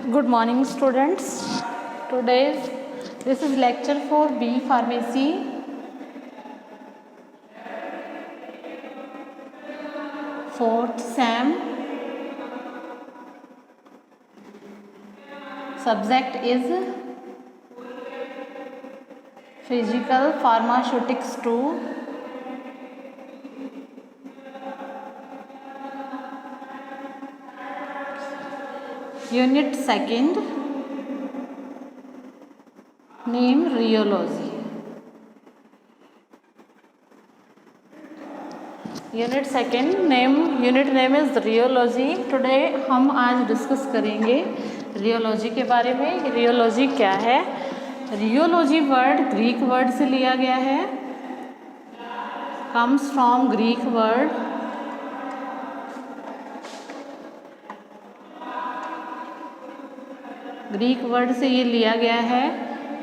Good morning, students. This is lecture for B Pharmacy. Fourth Sem. Subject is Physical Pharmaceutics 2. Unit 2nd. Name Rheology. Unit 2nd unit name is Rheology. Today हम आज discuss करेंगे rheology के बारे में। Rheology क्या है? Rheology word Greek word से लिया गया है, कम्स फ्रॉम ग्रीक वर्ड से ये लिया गया है।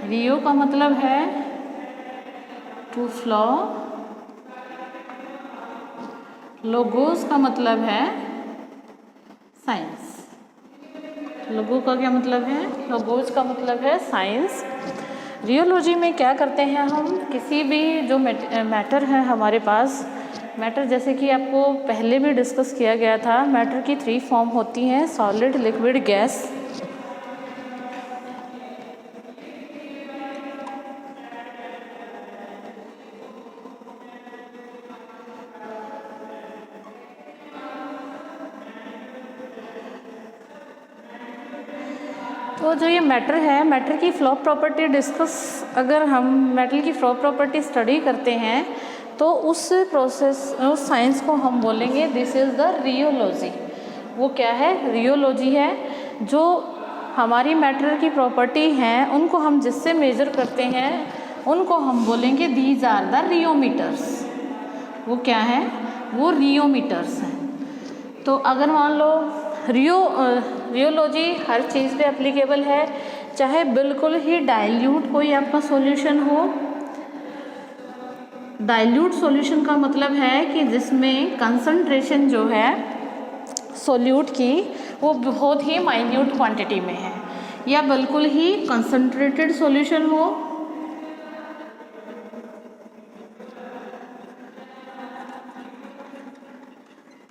रियो का मतलब है टू फ्लो, लोगोस का मतलब है साइंस। लोगो का क्या मतलब है? लोगोस का मतलब है साइंस। रियोलॉजी में क्या करते हैं हम? किसी भी जो मैटर है हमारे पास, मैटर जैसे कि आपको पहले भी डिस्कस किया गया था, मैटर की 3 फॉर्म होती हैं, सॉलिड, लिक्विड, गैस। तो जो ये मैटर है, मैटर की फ्लो प्रॉपर्टी डिस्कस, अगर हम मैटर की फ्लो प्रॉपर्टी स्टडी करते हैं तो उस साइंस को हम बोलेंगे दिस इज़ द रियोलॉजी। वो क्या है? रियोलॉजी है। जो हमारी मैटर की प्रॉपर्टी हैं उनको हम जिससे मेजर करते हैं उनको हम बोलेंगे दीज आर द रियोमीटर्स। वो क्या है? वो रियोमीटर्स हैं। तो अगर मान लो रियोलॉजी हर चीज़ पे एप्लीकेबल है, चाहे बिल्कुल ही डाइल्यूट कोई आपका सॉल्यूशन हो। डाइल्यूट सॉल्यूशन का मतलब है कि जिसमें कंसंट्रेशन जो है सॉल्यूट की वो बहुत ही माइन्यूट क्वांटिटी में है, या बिल्कुल ही कंसंट्रेटेड सॉल्यूशन हो।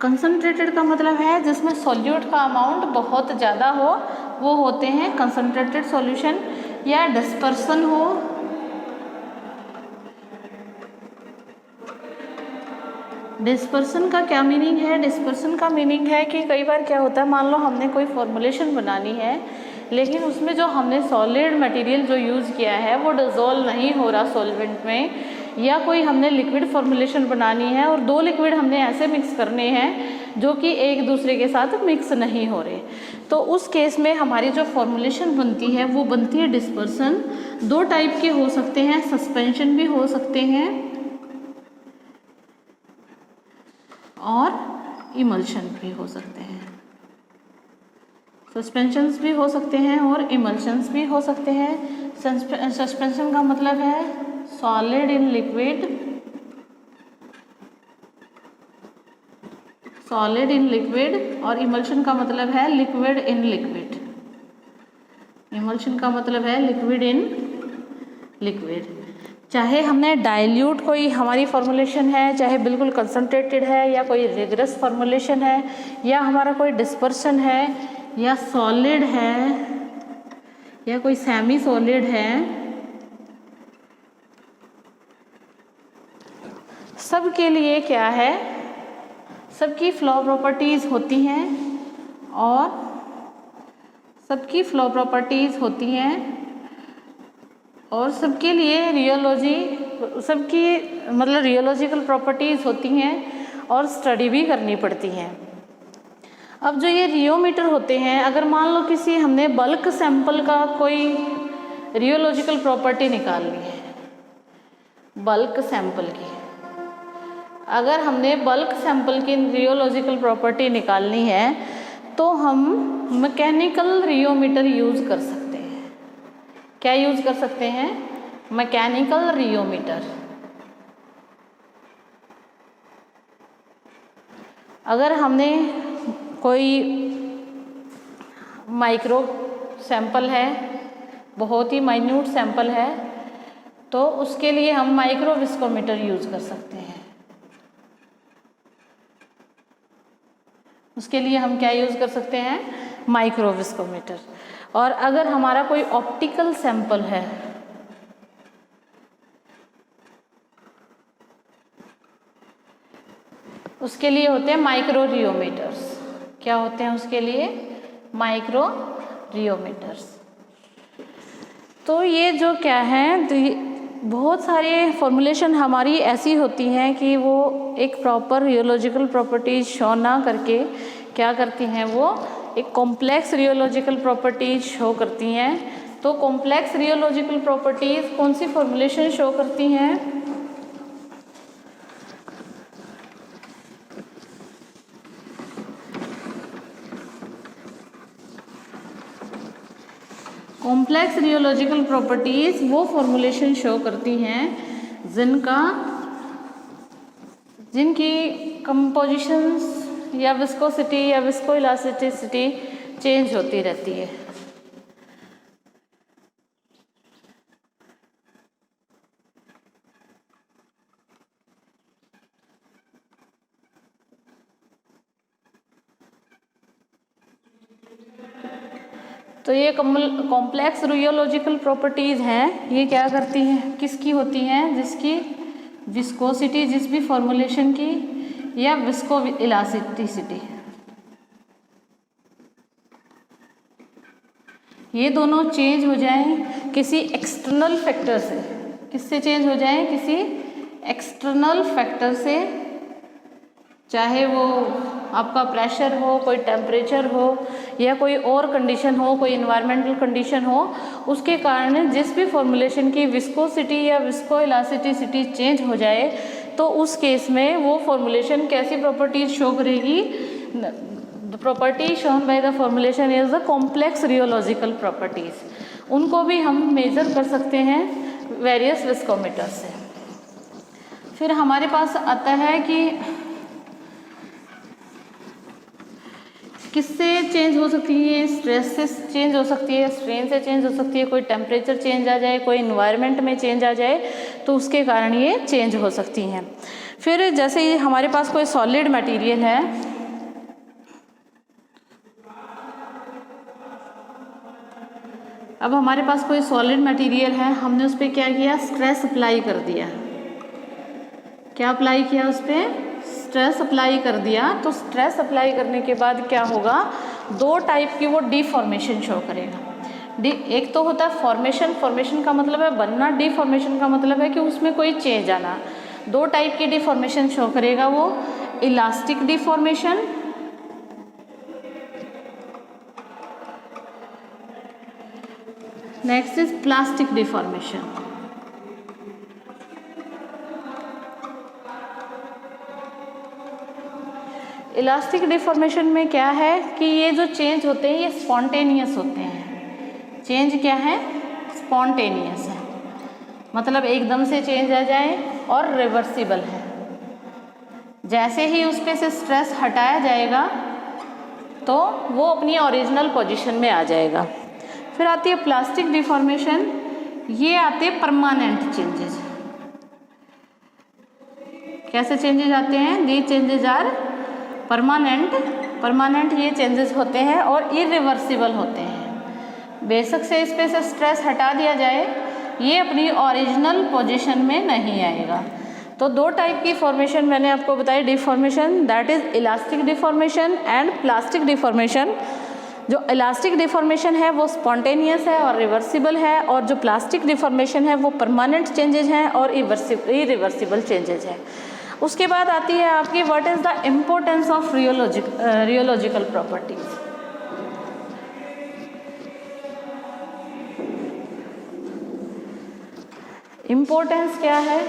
कंसंट्रेटेड का मतलब है जिसमें सॉल्यूट का अमाउंट बहुत ज़्यादा हो, वो होते हैं कंसंट्रेटेड सॉल्यूशन। या डिस्पर्सन हो, डिस्पर्सन का क्या मीनिंग है? डिस्पर्सन का मीनिंग है कि कई बार क्या होता है, मान लो हमने कोई फॉर्मुलेशन बनानी है लेकिन उसमें जो हमने सॉलिड मटेरियल जो यूज़ किया है वो डिज़ोल्व नहीं हो रहा सॉल्वेंट में, या कोई हमने लिक्विड फॉर्मुलेशन बनानी है और 2 लिक्विड हमने ऐसे मिक्स करने हैं जो कि एक दूसरे के साथ मिक्स नहीं हो रहे, तो उस केस में हमारी जो फॉर्मुलेशन बनती है वो बनती है डिस्पर्सन। 2 टाइप के हो सकते हैं, सस्पेंशन भी हो सकते हैं और इमल्शन भी हो सकते हैं। सस्पेंशंस भी हो सकते हैं और इमल्शंस भी हो सकते हैं। सस्पेंशन का मतलब है solid in liquid, solid in liquid, और इमल्शन का मतलब है लिक्विड इन लिक्विड। इमल्शन का मतलब है लिक्विड इन लिक्विड। चाहे हमने डाइल्यूट कोई हमारी फॉर्मुलेशन है, चाहे बिल्कुल कंसंट्रेटेड है, या कोई रिगरस फॉर्मुलेशन है, या हमारा कोई डिस्पर्शन है, या सॉलिड है, या कोई सेमी सॉलिड है, सब के लिए क्या है? सबकी फ्लो प्रॉपर्टीज़ होती हैं और सबकी फ्लो प्रॉपर्टीज़ होती हैं और सबके लिए रियोलॉजी, सबकी मतलब रियोलॉजिकल प्रॉपर्टीज़ होती हैं और स्टडी भी करनी पड़ती हैं। अब जो ये रियोमीटर होते हैं, अगर मान लो किसी हमने बल्क सैंपल का कोई रियोलॉजिकल प्रॉपर्टी निकालनी है, बल्क सैंपल की, अगर हमने बल्क सैंपल की रियोलॉजिकल प्रॉपर्टी निकालनी है तो हम मैकेनिकल रियोमीटर यूज़ कर सकते हैं। क्या यूज़ कर सकते हैं? Mechanical rheometer. अगर हमने कोई माइक्रो सैंपल है, बहुत ही माइन्यूट सैंपल है, तो उसके लिए हम माइक्रो विस्कोमीटर यूज़ कर सकते हैं। उसके लिए हम क्या यूज़ कर सकते हैं? Micro viscometer. और अगर हमारा कोई ऑप्टिकल सैंपल है, उसके लिए होते हैं माइक्रो रियोमीटर्स। क्या होते हैं उसके लिए? माइक्रो रियोमीटर्स। तो ये जो क्या है, तो बहुत सारे फॉर्मूलेशन हमारी ऐसी होती हैं कि वो एक प्रॉपर रियोलॉजिकल प्रॉपर्टीज शो ना करके क्या करती हैं, वो एक कॉम्प्लेक्स रियोलॉजिकल प्रॉपर्टीज शो करती हैं। तो कॉम्प्लेक्स रियोलॉजिकल प्रॉपर्टीज कौन सी फॉर्मूलेशन शो करती हैं? कॉम्प्लेक्स रियोलॉजिकल प्रॉपर्टीज वो फॉर्मूलेशन शो करती हैं जिनकी कंपोजिशंस या विस्कोसिटी या विस्कोइलास्टिसिटी चेंज होती रहती है। तो ये कॉम्प्लेक्स रियोलॉजिकल प्रॉपर्टीज हैं, ये क्या करती हैं, किसकी होती हैं? जिसकी विस्कोसिटी जिस भी फॉर्मूलेशन की या विस्को इलास्टिसिटी, ये दोनों चेंज हो जाएं किसी एक्सटर्नल फैक्टर से। किससे चेंज हो जाएं? किसी एक्सटर्नल फैक्टर से, चाहे वो आपका प्रेशर हो, कोई टेम्परेचर हो, या कोई और कंडीशन हो, कोई इन्वायरमेंटल कंडीशन हो, उसके कारण जिस भी फॉर्मूलेशन की विस्कोसिटी या विस्कोइलास्टिसिटी चेंज हो जाए, तो उस केस में वो फॉर्मूलेशन कैसी प्रॉपर्टीज शो करेगी? The property shown by the formulation is the complex rheological properties. उनको भी हम मेजर कर सकते हैं वेरियस विस्कोमीटर से। फिर हमारे पास आता है कि किससे चेंज हो सकती है? स्ट्रेस से चेंज हो सकती है, स्ट्रेन से चेंज हो सकती है, कोई टेम्परेचर चेंज आ जाए, कोई इन्वायरमेंट में चेंज आ जाए, तो उसके कारण ये चेंज हो सकती हैं। फिर जैसे ये हमारे पास कोई सॉलिड मटेरियल है, अब हमारे पास कोई सॉलिड मटेरियल है, हमने उस पर क्या किया? स्ट्रेस अप्लाई कर दिया। क्या अप्लाई किया? उस पर स्ट्रेस अप्लाई कर दिया। तो स्ट्रेस अप्लाई करने के बाद क्या होगा? दो टाइप की वो डिफॉर्मेशन शो करेगा। एक तो होता है फॉर्मेशन, फॉर्मेशन का मतलब है बनना, डिफॉर्मेशन का मतलब है कि उसमें कोई चेंज आना। दो टाइप की डिफॉर्मेशन शो करेगा वो, elastic deformation next is plastic deformation. Elastic deformation में क्या है कि ये जो चेंज होते हैं ये स्पॉन्टेनियस होते हैं। चेंज क्या है? स्पॉन्टेनियस है, मतलब एकदम से चेंज आ जाए, और रिवर्सिबल है। जैसे ही उस पे से स्ट्रेस हटाया जाएगा तो वो अपनी ओरिजिनल पोजीशन में आ जाएगा। फिर आती है प्लास्टिक डिफॉर्मेशन, ये आते हैं परमानेंट चेंजेस। कैसे चेंजेस आते हैं? दीज चेंजेस आर परमानेंट ये चेंजेस होते हैं और इरिवर्सिबल होते हैं। बेशक से इस पे से स्ट्रेस हटा दिया जाए, ये अपनी ओरिजिनल पोजीशन में नहीं आएगा। तो दो टाइप की फॉर्मेशन मैंने आपको बताई deformation, that is elastic deformation and plastic deformation. जो इलास्टिक डिफॉर्मेशन है वो स्पॉन्टेनियस है और रिवर्सिबल है, और जो प्लास्टिक डिफॉर्मेशन है वो परमानेंट चेंजेज हैं और इरिवर्सिबल चेंजेज हैं। उसके बाद आती है आपकी what is the importance of rheological properties. Importance क्या है?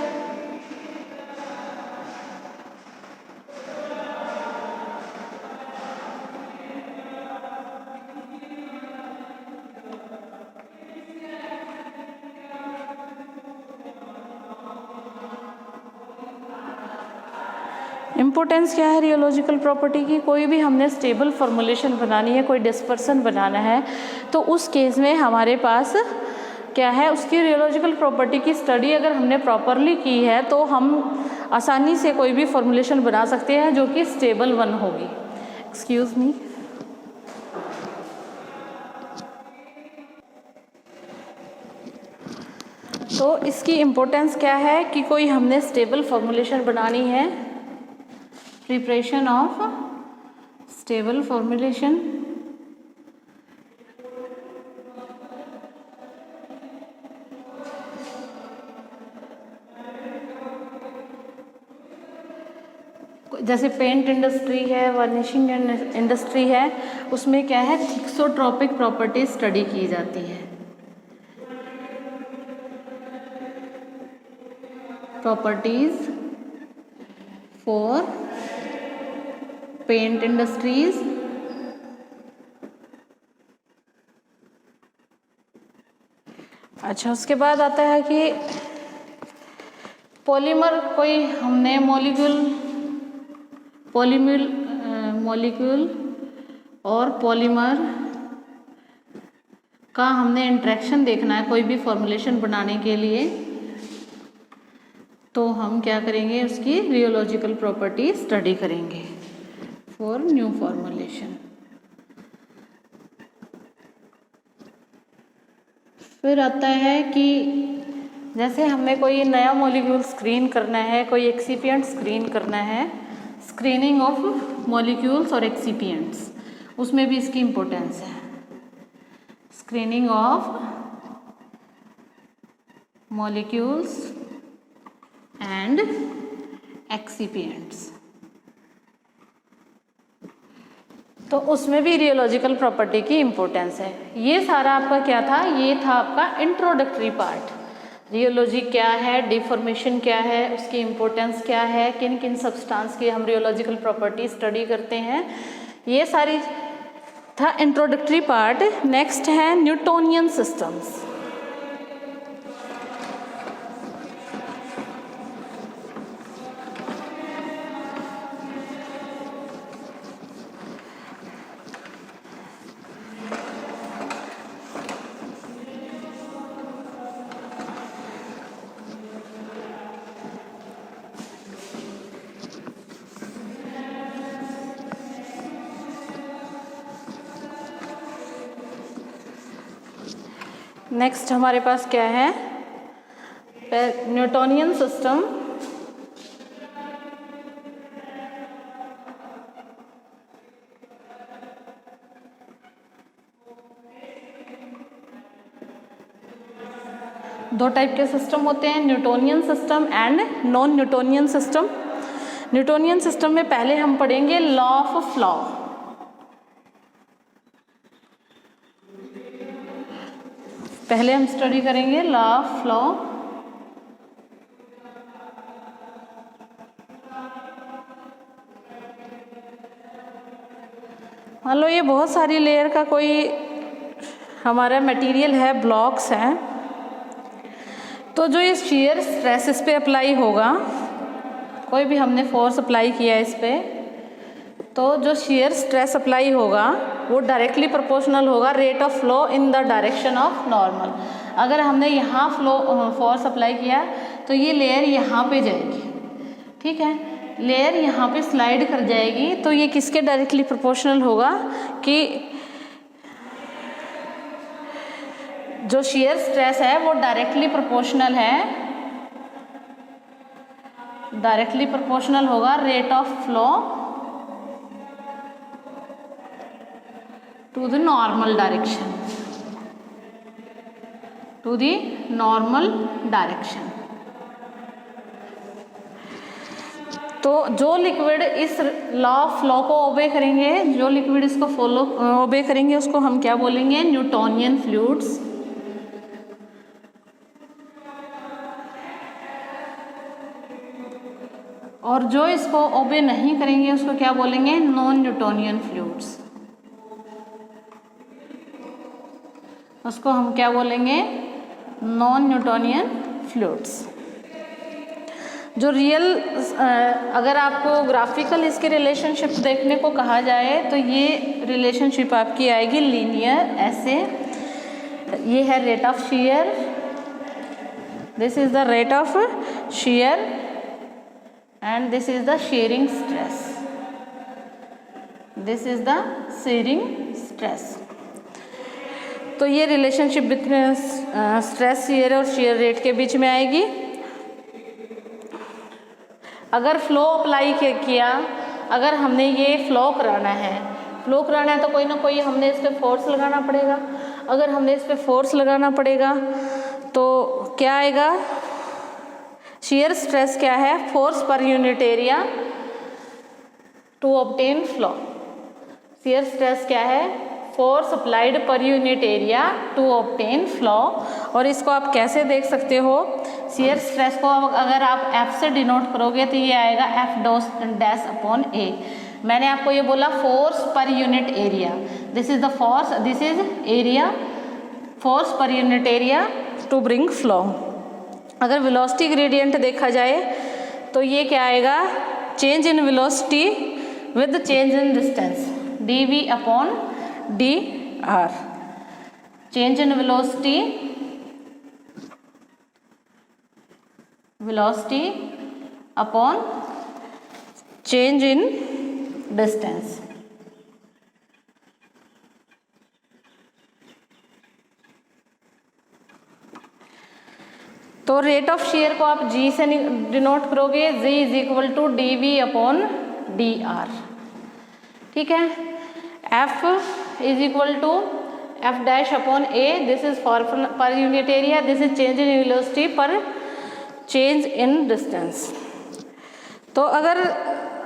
इम्पोर्टेंस क्या है रियोलॉजिकल प्रॉपर्टी की? कोई भी हमने स्टेबल फॉर्मुलेशन बनानी है, कोई डिस्पर्सन बनाना है, तो उस केस में हमारे पास क्या है, उसकी रियोलॉजिकल प्रॉपर्टी की स्टडी अगर हमने प्रॉपरली की है तो हम आसानी से कोई भी फॉर्मुलेशन बना सकते हैं जो कि स्टेबल वन होगी। Excuse me. तो इसकी इम्पोर्टेंस क्या है कि कोई हमने स्टेबल फॉर्मुलेशन बनानी है, प्रिपरेशन ऑफ स्टेबल फॉर्मुलेशन, जैसे पेंट इंडस्ट्री है, वर्निशिंग इंडस्ट्री है, उसमें क्या है, थिक्सोट्रॉपिक प्रॉपर्टी स्टडी की जाती है। प्रॉपर्टीज फॉर पेंट इंडस्ट्रीज, अच्छा उसके बाद आता है कि पॉलीमर, कोई हमने मॉलिक्यूल और पॉलीमर का हमने इंटरेक्शन देखना है कोई भी फॉर्मुलेशन बनाने के लिए, तो हम क्या करेंगे, उसकी रियोलॉजिकल प्रॉपर्टी स्टडी करेंगे फॉर न्यू फॉर्मुलेशन। फिर आता है कि जैसे हमने कोई नया मॉलिक्यूल स्क्रीन करना है, कोई एक्सिपिएंट स्क्रीन करना है, स्क्रीनिंग ऑफ मॉलिक्यूल्स और एक्सिपिएंट्स, उसमें भी इसकी इम्पोर्टेंस है। Screening of molecules and excipients, तो उसमें भी रियोलॉजिकल प्रॉपर्टी की इम्पोर्टेंस है। ये सारा आपका क्या था, ये था आपका इंट्रोडक्टरी पार्ट। रियोलॉजी क्या है, डिफॉर्मेशन क्या है, उसकी इम्पोर्टेंस क्या है, किन किन सब्सटेंस की हम रियोलॉजिकल प्रॉपर्टी स्टडी करते हैं, ये सारी था इंट्रोडक्टरी पार्ट। नेक्स्ट है न्यूटोनियन सिस्टम्स। नेक्स्ट हमारे पास क्या है, न्यूटोनियन सिस्टम। दो टाइप के सिस्टम होते हैं, Newtonian system and non Newtonian system. Newtonian system में पहले हम पढ़ेंगे लॉ ऑफ फ्लो। पहले हम स्टडी करेंगे लॉ ऑफ फ्लो। मान लो ये बहुत सारी लेयर का कोई हमारा मटेरियल है, ब्लॉक्स हैं, तो जो ये शियर स्ट्रेस इस पे अप्लाई होगा, कोई भी हमने फोर्स अप्लाई किया इस पे, तो जो शियर स्ट्रेस अप्लाई होगा वो डायरेक्टली प्रोपोर्शनल होगा rate of flow in the direction of normal. अगर हमने यहाँ फोर्स अप्लाई किया तो ये लेयर यहाँ पे जाएगी, ठीक है, लेयर यहाँ पे स्लाइड कर जाएगी, तो ये किसके डायरेक्टली प्रोपोर्शनल होगा कि जो शियर स्ट्रेस है वो डायरेक्टली प्रोपोर्शनल है, डायरेक्टली प्रोपोर्शनल होगा rate of flow to the normal direction, to the normal direction। तो जो लिक्विड इस लॉ ऑफ फ्लो को ओबे करेंगे, जो लिक्विड इसको फॉलो ओबे करेंगे, उसको हम क्या बोलेंगे, न्यूटोनियन फ्लूइड्स। और जो इसको ओबे नहीं करेंगे उसको क्या बोलेंगे, नॉन न्यूटोनियन फ्लूइड्स। उसको हम क्या बोलेंगे, नॉन न्यूटोनियन फ्लूइड्स। जो रियल अगर आपको ग्राफिकल इसके रिलेशनशिप देखने को कहा जाए तो ये रिलेशनशिप आपकी आएगी लीनियर ऐसे। ये है rate of share, this is the rate of share and this is the sharing stress, this is the sharing stress. तो ये रिलेशनशिप बिटवीन स्ट्रेस शेयर और शेयर रेट के बीच में आएगी। अगर फ्लो अप्लाई किया, अगर हमने ये फ्लो कराना है तो कोई ना कोई हमने इस पर फोर्स लगाना पड़ेगा। अगर हमने इस पर फोर्स लगाना पड़ेगा तो क्या आएगा, शेयर स्ट्रेस क्या है, force per unit area to obtain flow. Shear stress क्या है, force applied per unit area to obtain flow. और इसको आप कैसे देख सकते हो, शेयर स्ट्रेस को अगर आप F से डिनोट करोगे तो ये आएगा F डैश अपॉन A। मैंने आपको ये बोला force per unit area, this is the force, this is area, force per unit area to bring flow. अगर वेलोसिटी ग्रेडियंट देखा जाए तो ये क्या आएगा, change in velocity with change in distance, dv upon dr। Change in velocity upon change in distance. तो rate of shear को आप G से डिनोट करोगे, G is equal to dv upon dr। ठीक है, F is equal to F dash upon A, this is for पर unit area, this is change in velocity पर change in distance. तो अगर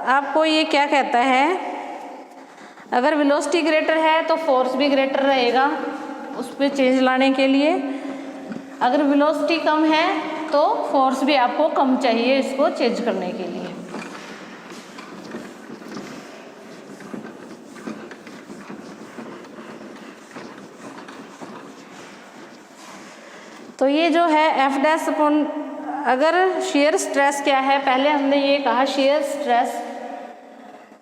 आपको ये क्या कहता है, अगर वेलोसिटी ग्रेटर है तो फोर्स भी ग्रेटर रहेगा उस पर चेंज लाने के लिए। अगर वेलोसिटी कम है तो फोर्स भी आपको कम चाहिए इसको चेंज करने के लिए। तो ये जो है F डैश अपॉन, अगर शेयर स्ट्रेस क्या है, पहले हमने ये कहा शेयर स्ट्रेस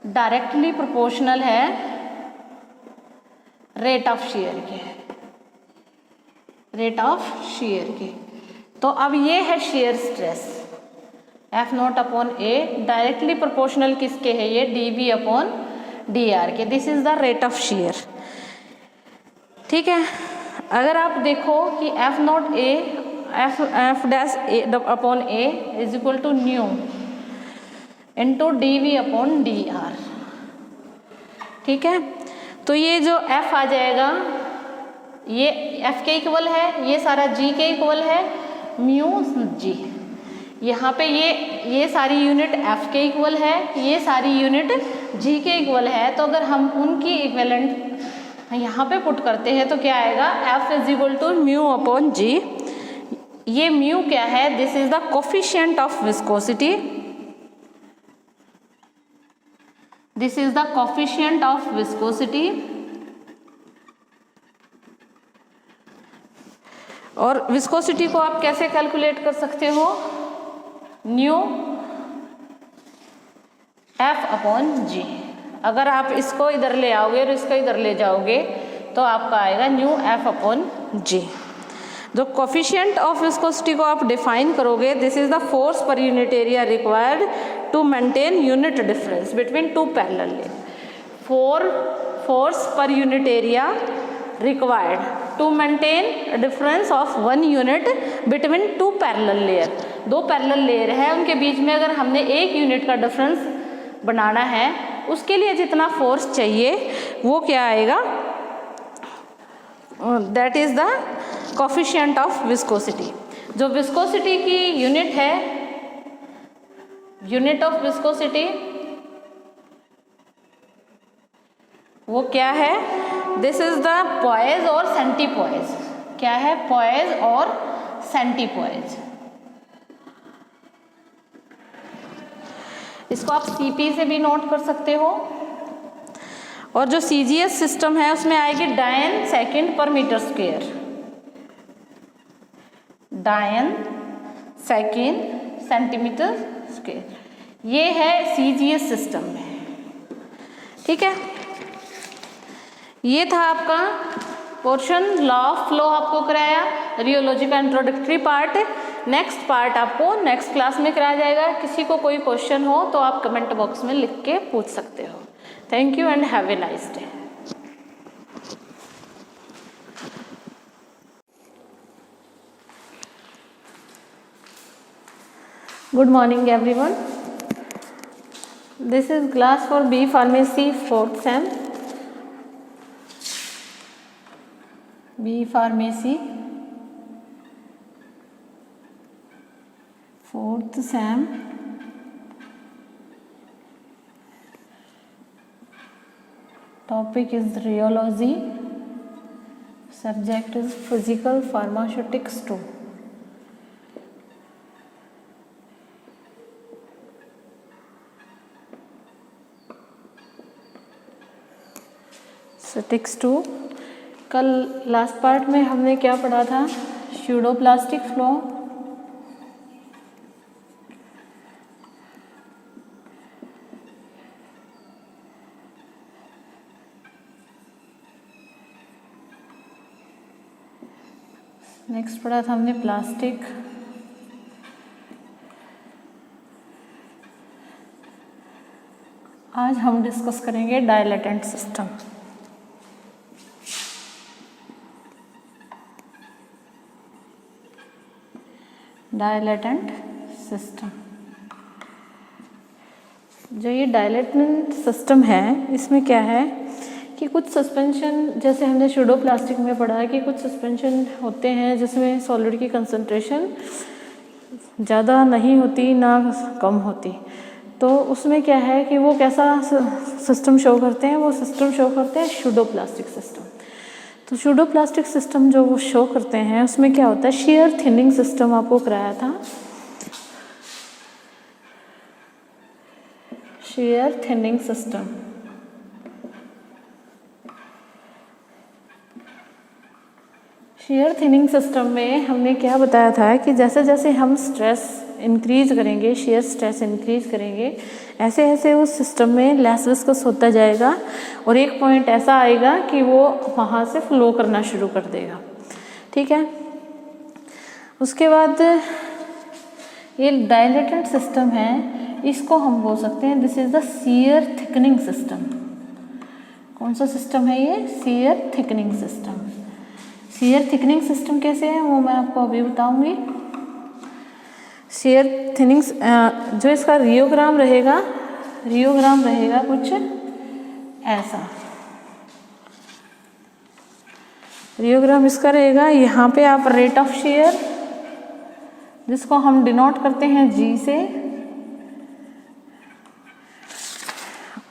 डायरेक्टली प्रोपोर्शनल है रेट ऑफ शेयर के, रेट ऑफ शेयर के। तो अब ये है shear stress F not upon A, directly proportional किसके है, ये dv अपॉन dr के, this is the rate of shear. ठीक है, अगर आप देखो कि F not A, F dash upon A is equal to new into dv upon dr। ठीक है, तो ये जो F आ जाएगा ये F के इक्वल है, ये सारा G के इक्वल है, म्यू G। यहाँ पे ये सारी यूनिट F के इक्वल है, ये सारी यूनिट G के इक्वल है। तो अगर हम उनकी इक्विवेलेंट यहाँ पे पुट करते हैं तो क्या आएगा, F is equal to mu upon G। ये म्यू क्या है, this is the coefficient of viscosity, this is the coefficient of viscosity. और विस्कोसिटी को आप कैसे कैलकुलेट कर सकते हो, न्यू F अपॉन G। अगर आप इसको इधर ले आओगे और इसको इधर ले जाओगे तो आपका आएगा न्यू F अपॉन G। जो कोफिशिएंट ऑफ विस्कोसिटी को आप डिफाइन करोगे, this is the force per unit area required to maintain unit difference between two parallel layer. Force per unit area required to maintain difference of 1 unit between two parallel layer. दो parallel layer है, उनके बीच में अगर हमने 1 unit का difference बनाना है, उसके लिए जितना फोर्स चाहिए वो क्या आएगा, that is the coefficient of viscosity. जो विस्कोसिटी की यूनिट है, यूनिट ऑफ विस्कोसिटी वो क्या है, दिस इज द पॉइज और सेंटीपॉइज। क्या है, पॉइज और सेंटीपॉइज। इसको आप CP से भी नोट कर सकते हो। और जो CGS सिस्टम है उसमें आएगी डायन सेकेंड पर मीटर स्क्वेयर, डायन सेकेंड सेंटीमीटर स्केल, ये है CGS सिस्टम में। ठीक है, ये था आपका पोर्शन लॉ ऑफ फ्लो आपको कराया, रियोलॉजी का इंट्रोडक्टरी पार्ट। नेक्स्ट पार्ट आपको नेक्स्ट क्लास में कराया जाएगा। किसी को कोई क्वेश्चन हो तो आप कमेंट बॉक्स में लिख के पूछ सकते हो। Thank you and have a nice day. Good morning everyone. This is class for B Pharmacy 4th sem. B Pharmacy 4th sem. Topic is rheology. Subject is physical pharmaceutics 2. Statics 2। कल last part में हमने क्या पढ़ा था? Pseudoplastic flow, next पढ़ा था हमने plastic, आज हम डिस्कस करेंगे डायलेटेंट सिस्टम। डायलेटेंट सिस्टम, जो ये डायलेटेंट सिस्टम है इसमें क्या है कि कुछ सस्पेंशन, जैसे हमने स्यूडोप्लास्टिक में पढ़ा है कि कुछ सस्पेंशन होते हैं जिसमें सॉलिड की कंसंट्रेशन ज़्यादा नहीं होती ना कम होती, तो उसमें क्या है कि वो कैसा सिस्टम शो करते हैं? वो सिस्टम शो करते हैं स्यूडोप्लास्टिक सिस्टम। तो स्यूडोप्लास्टिक सिस्टम जो वो शो करते हैं उसमें क्या होता है? शेयर थिनिंग सिस्टम आपको कराया था। Share thinning system, share thinning system में हमने क्या बताया था कि जैसे जैसे हम स्ट्रेस इंक्रीज करेंगे, शेयर स्ट्रेस इंक्रीज करेंगे, ऐसे ऐसे उस सिस्टम में लेस विस्कस होता जाएगा और एक पॉइंट ऐसा आएगा कि वो वहाँ से फ्लो करना शुरू कर देगा। ठीक है, उसके बाद ये डायलेटेंट सिस्टम है, इसको हम बोल सकते हैं this is the share thickening system. कौन सा सिस्टम है ये? Share thickening system. Share thickening system कैसे है वो मैं आपको अभी बताऊंगी। शेयर थिनिंग जो इसका रियोग्राम रहेगा कुछ ऐसा। रियोग्राम इसका रहेगा, यहाँ पे आप रेट ऑफ शेयर जिसको हम डिनोट करते हैं G से,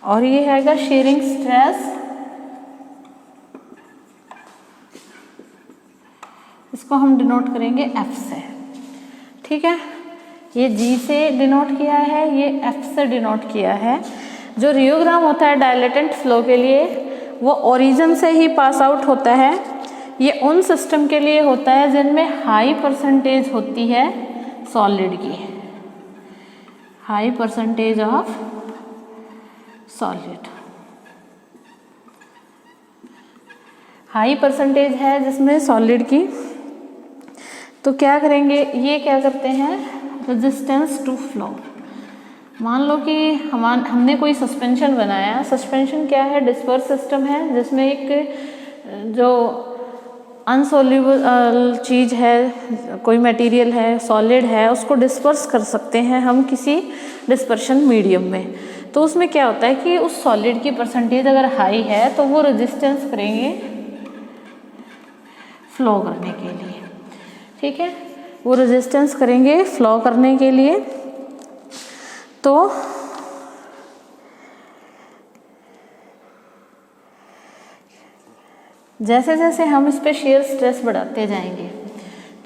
और ये हैगा शेयरिंग स्ट्रेस, इसको हम डिनोट करेंगे F से। ठीक है, ये G से डिनोट किया है, ये F से डिनोट किया है। जो रियोग्राम होता है डायलेटेंट फ्लो के लिए वो ओरिजिन से ही पास आउट होता है। ये उन सिस्टम के लिए होता है जिनमें हाई परसेंटेज होती है सॉलिड की, high percentage of solid, high percentage है जिसमें सॉलिड की। तो क्या करेंगे, ये क्या करते हैं? Resistance to flow. मान लो कि हमने कोई सस्पेंशन बनाया। सस्पेंशन क्या है? डिस्पर्स सिस्टम है जिसमें एक जो अनसोल्यूबल चीज़ है, कोई मटेरियल है, सॉलिड है, उसको डिस्पर्स कर सकते हैं हम किसी डिस्पर्शन मीडियम में। तो उसमें क्या होता है कि उस सॉलिड की परसेंटेज अगर हाई है तो वो रेजिस्टेंस करेंगे फ्लो करने के लिए। ठीक है, वो रेजिस्टेंस करेंगे फ्लो करने के लिए। तो जैसे जैसे हम इस पे शेयर स्ट्रेस बढ़ाते जाएंगे,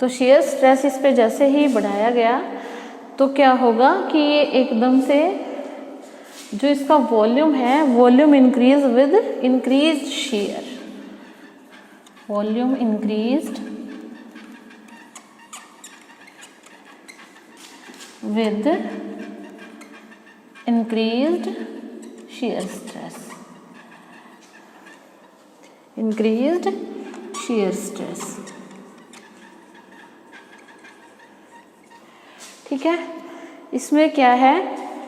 तो शेयर स्ट्रेस इस पे जैसे ही बढ़ाया गया तो क्या होगा कि ये एकदम से जो इसका वॉल्यूम है, volume increase with increase share, volume increased with increased shear stress, increased shear stress। ठीक है, इसमें क्या है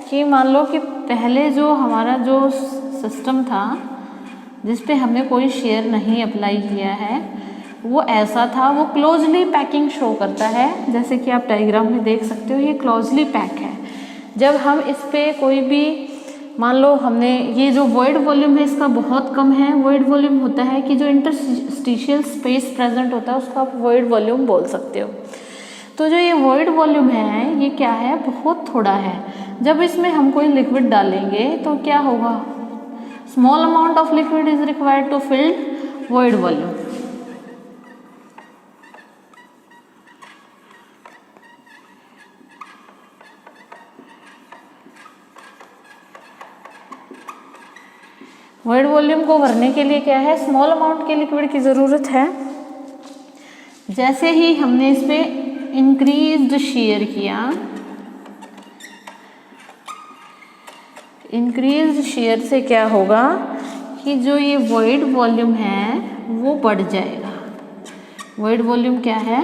कि मान लो कि पहले जो हमारा जो सिस्टम था जिस पे हमने कोई शेयर नहीं अप्लाई किया है वो ऐसा था, वो क्लोजली पैकिंग शो करता है, जैसे कि आप डायग्राम में देख सकते हो ये क्लोजली पैक है। जब हम इस पे कोई भी मान लो हमने ये जो वॉइड वॉल्यूम है इसका बहुत कम है, वॉइड वॉल्यूम होता है कि जो इंटरस्टिशियल स्पेस प्रेजेंट होता है उसको आप वॉइड वॉल्यूम बोल सकते हो। तो जो ये वॉइड वॉल्यूम है ये क्या है, बहुत थोड़ा है। जब इसमें हम कोई लिक्विड डालेंगे तो क्या होगा, small amount of liquid is required to fill void volume. Void volume को भरने के लिए क्या है, स्मॉल अमाउंट के लिक्विड की ज़रूरत है। जैसे ही हमने इस पे इंक्रीज्ड शेयर किया, इंक्रीज्ड शेयर से क्या होगा कि जो ये वॉइड वॉल्यूम है वो बढ़ जाएगा। वॉइड वॉल्यूम क्या है,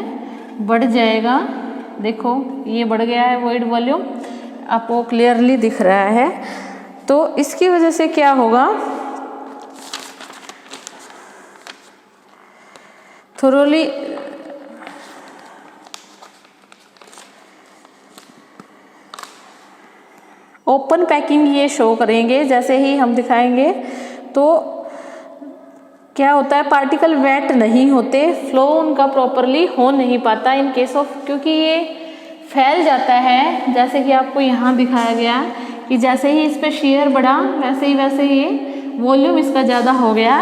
बढ़ जाएगा। देखो ये बढ़ गया है वॉइड वॉल्यूम, आपको क्लियरली दिख रहा है। तो इसकी वजह से क्या होगा, थोरोली ओपन पैकिंग ये शो करेंगे। जैसे ही हम दिखाएंगे तो क्या होता है, पार्टिकल वेट नहीं होते, फ्लो उनका प्रॉपरली हो नहीं पाता इन केस ऑफ, क्योंकि ये फैल जाता है। जैसे कि आपको यहाँ दिखाया गया कि जैसे ही इस पे शेयर बढ़ा वैसे ही ये वॉल्यूम इसका ज़्यादा हो गया,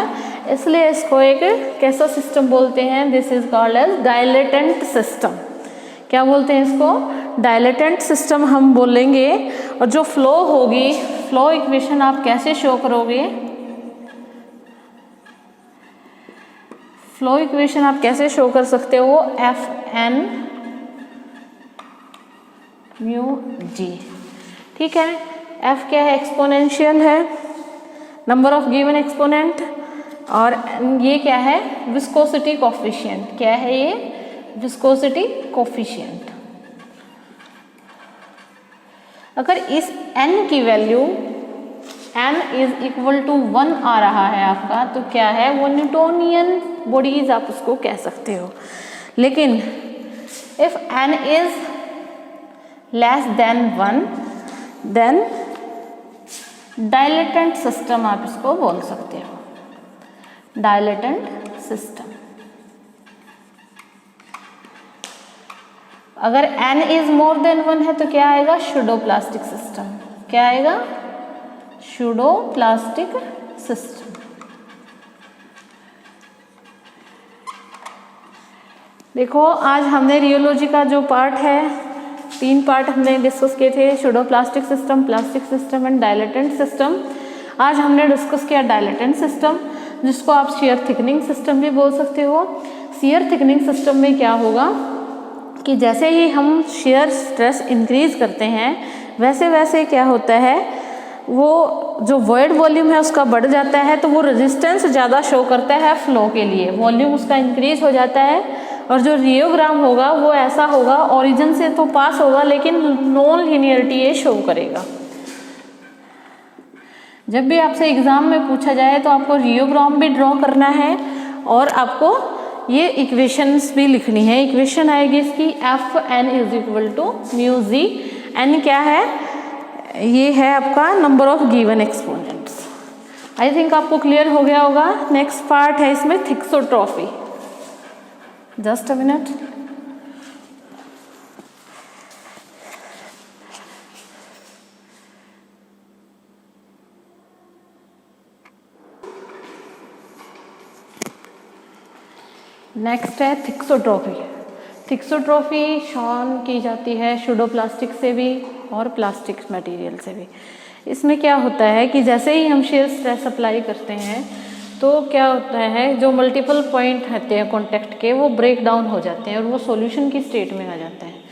इसलिए इसको एक कैसा सिस्टम बोलते हैं, this is called as dilatant system. क्या बोलते हैं इसको, डायलेटेंट सिस्टम हम बोलेंगे। और जो फ्लो होगी, फ्लो इक्वेशन आप कैसे शो करोगे, फ्लो इक्वेशन आप कैसे शो कर सकते हो, Fn म्यू जी। ठीक है, F क्या है, एक्सपोनेंशियल है, नंबर ऑफ गिवन एक्सपोनेंट, और ये क्या है, विस्कोसिटी कोफिशिएंट। क्या है ये, विस्कोसिटी कोफिशिएंट। अगर इस n की value n is equal to 1 आ रहा है आपका, तो क्या है, वो न्यूटोनियन बॉडीज आप उसको कह सकते हो। लेकिन if n is less than 1 then dilatant system आप इसको बोल सकते हो, डायलेटेंट सिस्टम। अगर n इज मोर देन 1 है तो क्या आएगा, शूडोप्लास्टिक सिस्टम। क्या आएगा, शूडोप्लास्टिक सिस्टम। देखो आज हमने रियोलॉजी का जो पार्ट है, 3 पार्ट हमने डिस्कस किए थे, pseudoplastic system, plastic system and dilatant system. आज हमने डिस्कस किया डायलेटेंट सिस्टम, जिसको आप शेयर थिकनिंग सिस्टम भी बोल सकते हो। शेयर थिकनिंग सिस्टम में क्या होगा कि जैसे ही हम शेयर स्ट्रेस इंक्रीज करते हैं वैसे वैसे क्या होता है, वो जो वॉइड वॉल्यूम है उसका बढ़ जाता है, तो वो रेजिस्टेंस ज़्यादा शो करता है फ्लो के लिए, वॉल्यूम उसका इंक्रीज हो जाता है। और जो रियोग्राम होगा वो ऐसा होगा, ओरिजिन से तो पास होगा लेकिन नॉन लीनियरिटी ये शो करेगा। जब भी आपसे एग्जाम में पूछा जाए तो आपको रियोग्राम भी ड्रॉ करना है और आपको ये इक्वेशंस भी लिखनी है। इक्वेशन आएगी इसकी Fn is equal to mu g. n क्या है, ये है आपका number of given exponents. I think आपको क्लियर हो गया होगा। नेक्स्ट पार्ट है इसमें thixotropy. Just a minute. Next है थिक्सोट्रॉफी। थिक्सोट्रॉफी शॉन की जाती है शूडोप्लास्टिक से भी और प्लास्टिक मटेरियल से भी। इसमें क्या होता है कि जैसे ही हम शेयर स्ट्रेस अप्लाई करते हैं तो क्या होता है, जो मल्टीपल पॉइंट रहते हैं कांटेक्ट के वो ब्रेक डाउन हो जाते हैं और वो सॉल्यूशन की स्टेट में आ जाते हैं।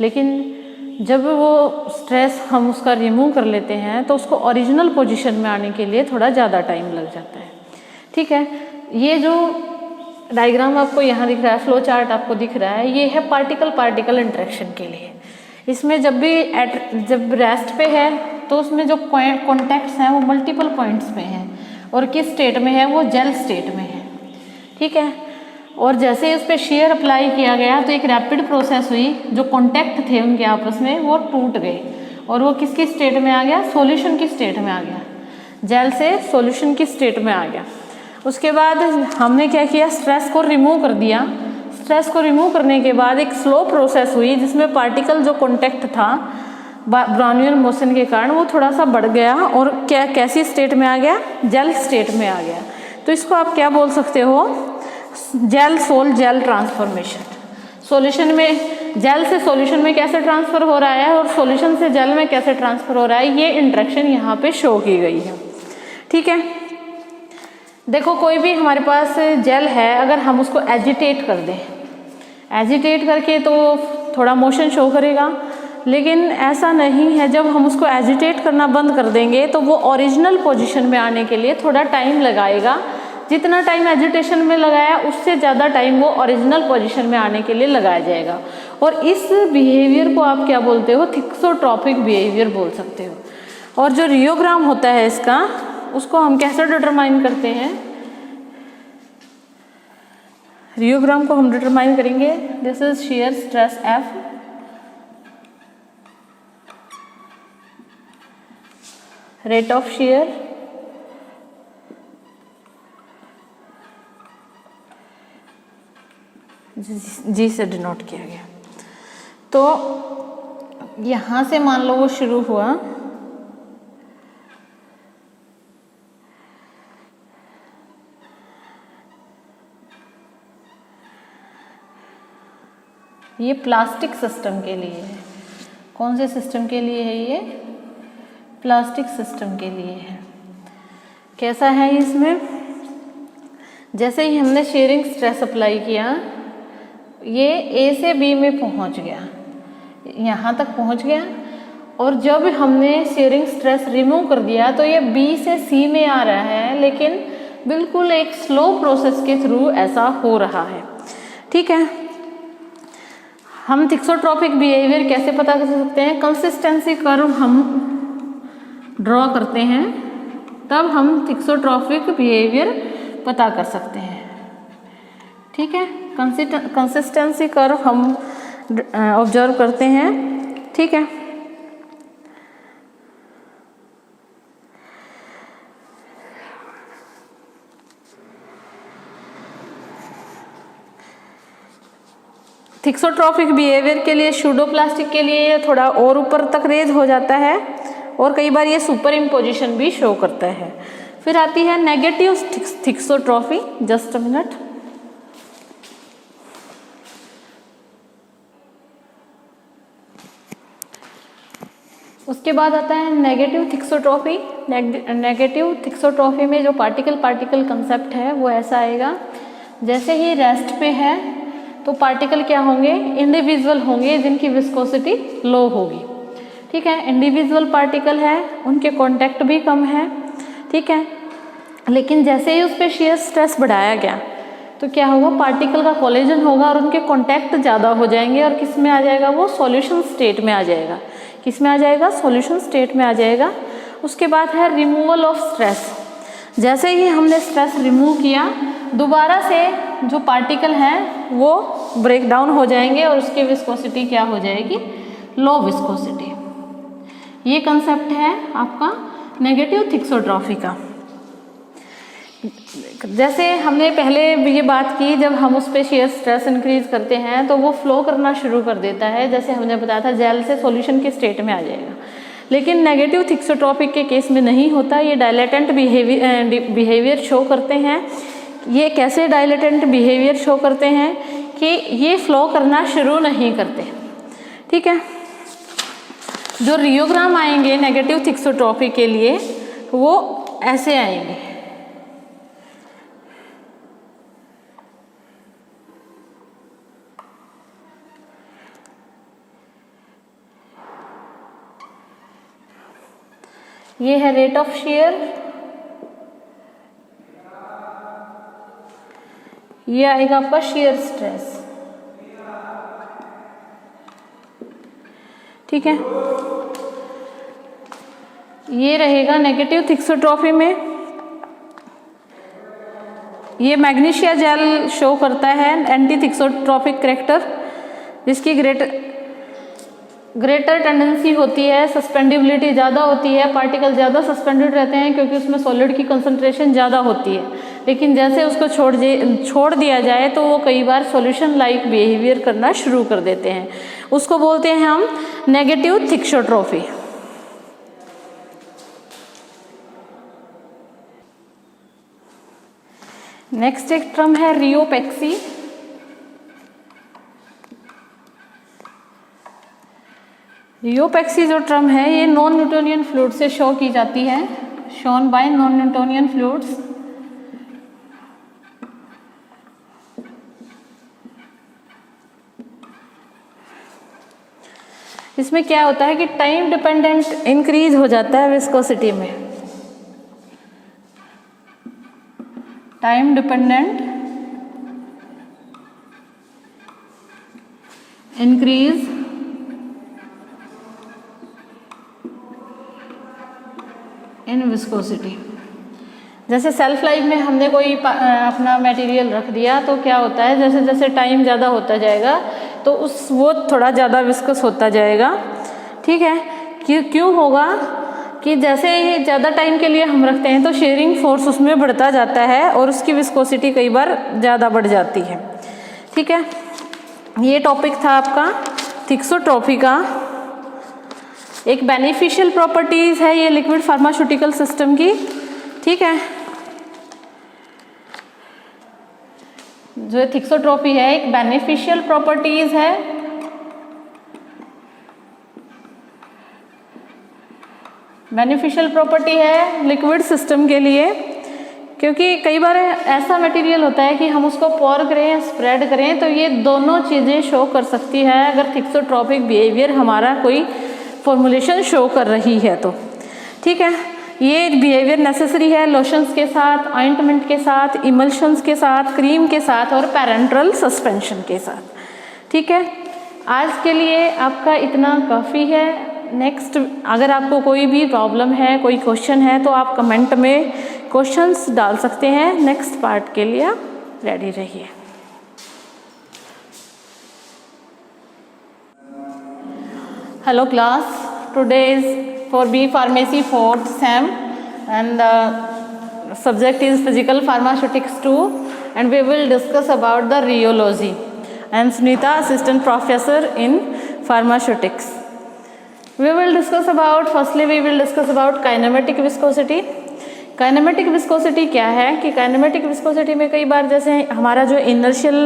लेकिन जब वो स्ट्रेस हम उसका रिमूव कर लेते हैं तो उसको ओरिजिनल पोजीशन में आने के लिए थोड़ा ज़्यादा टाइम लग जाता है। ठीक है, ये जो डायग्राम आपको यहाँ दिख रहा है, फ्लो चार्ट आपको दिख रहा है, ये है पार्टिकल पार्टिकल इंटरेक्शन के लिए। इसमें जब रेस्ट पे है तो उसमें जो कॉन्टैक्ट्स हैं वो मल्टीपल पॉइंट्स पे हैं और किस स्टेट में है, वो जेल स्टेट में है। ठीक है, और जैसे उस पर शेयर अप्लाई किया गया तो एक रैपिड प्रोसेस हुई, जो कॉन्टैक्ट थे उनके आपस में वो टूट गए और वो किसकी स्टेट में आ गया, सॉल्यूशन की स्टेट में आ गया, जेल से सॉल्यूशन की स्टेट में आ गया। उसके बाद हमने क्या किया, स्ट्रेस को रिमूव कर दिया। स्ट्रेस को रिमूव करने के बाद एक स्लो प्रोसेस हुई जिसमें पार्टिकल जो कॉन्टैक्ट था ब्राउनियल मोशन के कारण वो थोड़ा सा बढ़ गया और कैसी स्टेट में आ गया, जेल स्टेट में आ गया। तो इसको आप क्या बोल सकते हो, gel sol gel transformation. Solution में, जेल से सॉल्यूशन में कैसे ट्रांसफर हो रहा है और सॉल्यूशन से जेल में कैसे ट्रांसफर हो रहा है, ये इंटरेक्शन यहाँ पे शो की गई है। ठीक है, देखो कोई भी हमारे पास जेल है, अगर हम उसको एजिटेट कर दें, एजिटेट करके तो थोड़ा मोशन शो करेगा, लेकिन ऐसा नहीं है, जब हम उसको एजिटेट करना बंद कर देंगे तो वो ओरिजिनल पोजीशन में आने के लिए थोड़ा टाइम लगाएगा। जितना टाइम एजिटेशन में लगाया उससे ज़्यादा टाइम वो ओरिजिनल पोजीशन में आने के लिए लगाया जाएगा। और इस बिहेवियर को आप क्या बोलते हो, थिक्सोट्रॉपिक बिहेवियर बोल सकते हो। और जो रियोग्राम होता है इसका, उसको हम कैसे डिटरमाइन करते हैं, रियोग्राम को हम डिटरमाइन करेंगे, this is shear stress F, rate of shear, G से डिनोट किया गया। तो यहाँ से मान लो वो शुरू हुआ, ये प्लास्टिक सिस्टम के लिए है। कौन से सिस्टम के लिए है ये, प्लास्टिक सिस्टम के लिए है। कैसा है इसमें, जैसे ही हमने शेयरिंग स्ट्रेस अप्लाई किया, ये A से B में पहुंच गया, यहाँ तक पहुंच गया, और जब हमने शेयरिंग स्ट्रेस रिमूव कर दिया तो ये B से C में आ रहा है, लेकिन बिल्कुल एक स्लो प्रोसेस के थ्रू ऐसा हो रहा है। ठीक है, हम थिक्सोट्रॉपिक बिहेवियर कैसे पता कर सकते हैं, कंसिस्टेंसी कर्व हम ड्रॉ करते हैं, तब हम थिक्सोट्रॉपिक बिहेवियर पता कर सकते हैं। ठीक है, कंसिस्टेंसी कर्व हम ऑब्जर्व करते हैं। ठीक है, थिक्सोट्रॉपिक बिहेवियर के लिए, सूडोप्लास्टिक के लिए ये थोड़ा और ऊपर तक रेज हो जाता है और कई बार ये सुपर इम्पोजिशन भी शो करता है। फिर आती है नेगेटिव थिक्सोट्रॉफी, जस्ट अ मिनट। उसके बाद आता है नेगेटिव थिक्सोट्रॉफी। नेगेटिव थिक्सोट्रॉफी में जो पार्टिकल पार्टिकल कंसेप्ट है वो ऐसा आएगा, जैसे ही रेस्ट पे है तो पार्टिकल क्या होंगे, इंडिविजुअल होंगे जिनकी विस्कोसिटी लो होगी। ठीक है, इंडिविजुअल पार्टिकल है, उनके कांटेक्ट भी कम है। ठीक है, लेकिन जैसे ही उस पर शेयर स्ट्रेस बढ़ाया गया तो क्या होगा, पार्टिकल का कोलिजन होगा और उनके कांटेक्ट ज़्यादा हो जाएंगे और किस में आ जाएगा, वो सॉल्यूशन स्टेट में आ जाएगा। किस में आ जाएगा, सॉल्यूशन स्टेट में आ जाएगा। उसके बाद है रिमूवल ऑफ स्ट्रेस। जैसे ही हमने स्ट्रेस रिमूव किया, दोबारा से जो पार्टिकल हैं वो ब्रेक डाउन हो जाएंगे और उसकी विस्कोसिटी क्या हो जाएगी, लो विस्कोसिटी। ये कंसेप्ट है आपका नेगेटिव थिक्सोट्रॉफी का। जैसे हमने पहले ये बात की, जब हम उस पर शेयर स्ट्रेस इंक्रीज करते हैं तो वो फ्लो करना शुरू कर देता है, जैसे हमने बताया था जेल से सॉल्यूशन के स्टेट में आ जाएगा। लेकिन नेगेटिव थिक्सोट्रॉपिक के केस में नहीं होता, ये डायलेटेंट बिहेवियर शो करते हैं। ये कैसे डायलेटेंट बिहेवियर शो करते हैं कि ये फ्लो करना शुरू नहीं करते। ठीक है, जो रियोग्राम आएंगे नेगेटिव थिक्सोट्रॉपी के लिए वो ऐसे आएंगे। ये है रेट ऑफ शेयर, ये आएगा आपका शेयर स्ट्रेस। ठीक है, ये रहेगा नेगेटिव थिक्सोट्रॉफी में। ये मैग्नीशिया जेल शो करता है एंटी थिक्सोट्रॉफिक करैक्टर, जिसकी ग्रेटर टेंडेंसी होती है, सस्पेंडिबिलिटी ज़्यादा होती है, पार्टिकल ज़्यादा सस्पेंडेड रहते हैं क्योंकि उसमें सॉलिड की कंसंट्रेशन ज़्यादा होती है। लेकिन जैसे उसको छोड़ दिया जाए तो वो कई बार सॉल्यूशन लाइक बिहेवियर करना शुरू कर देते हैं, उसको बोलते हैं हम नेगेटिव थिक्सोट्रॉफी। नेक्स्ट एक टर्म है रियोपेक्सी। रियोपेक्सी जो टर्म है ये नॉन न्यूटोनियन फ्लूइड से शो की जाती है, shown by non Newtonian fluids. इसमें क्या होता है कि टाइम डिपेंडेंट इंक्रीज हो जाता है विस्कोसिटी में, time dependent increase in viscosity. जैसे सेल्फ लाइफ में हमने कोई अपना मटेरियल रख दिया तो क्या होता है, जैसे जैसे टाइम ज़्यादा होता जाएगा तो वो थोड़ा ज़्यादा विस्कस होता जाएगा। ठीक है, क्यों होगा कि जैसे ही ज़्यादा टाइम के लिए हम रखते हैं तो शेयरिंग फोर्स उसमें बढ़ता जाता है और उसकी विस्कोसिटी कई बार ज़्यादा बढ़ जाती है। ठीक है, ये टॉपिक था आपका थिक्सोट्रॉफी का। एक बेनिफिशियल प्रॉपर्टीज़ है ये लिक्विड फार्मास्यूटिकल सिस्टम की। ठीक है, जो थिक्सोट्रॉफी है एक बेनिफिशियल प्रॉपर्टीज है। बेनिफिशियल प्रॉपर्टी है लिक्विड सिस्टम के लिए, क्योंकि कई बार ऐसा मटेरियल होता है कि हम उसको पोर करें, स्प्रेड करें, तो ये दोनों चीज़ें शो कर सकती है अगर थिक्सोट्रॉपिक बिहेवियर हमारा कोई फॉर्मुलेशन शो कर रही है तो। ठीक है, ये बिहेवियर नेसेसरी है लोशंस के साथ, ऑइंटमेंट के साथ, इमल्शंस के साथ, क्रीम के साथ और पैरेंटरल सस्पेंशन के साथ। ठीक है, आज के लिए आपका इतना काफ़ी है। नेक्स्ट अगर आपको कोई भी प्रॉब्लम है, कोई क्वेश्चन है तो आप कमेंट में क्वेश्चंस डाल सकते हैं। नेक्स्ट पार्ट के लिए आप रेडी रहिए। Hello class, today is for B Pharmacy 4th SEM and the subject is Physical Pharmaceutics 2 and we will discuss about the rheology. I am Sunita, Assistant Professor in Pharmaceutics. We will discuss about, firstly we will discuss about kinematic viscosity. Kinematic viscosity क्या है कि kinematic viscosity में कई बार जैसे हमारा जो inertial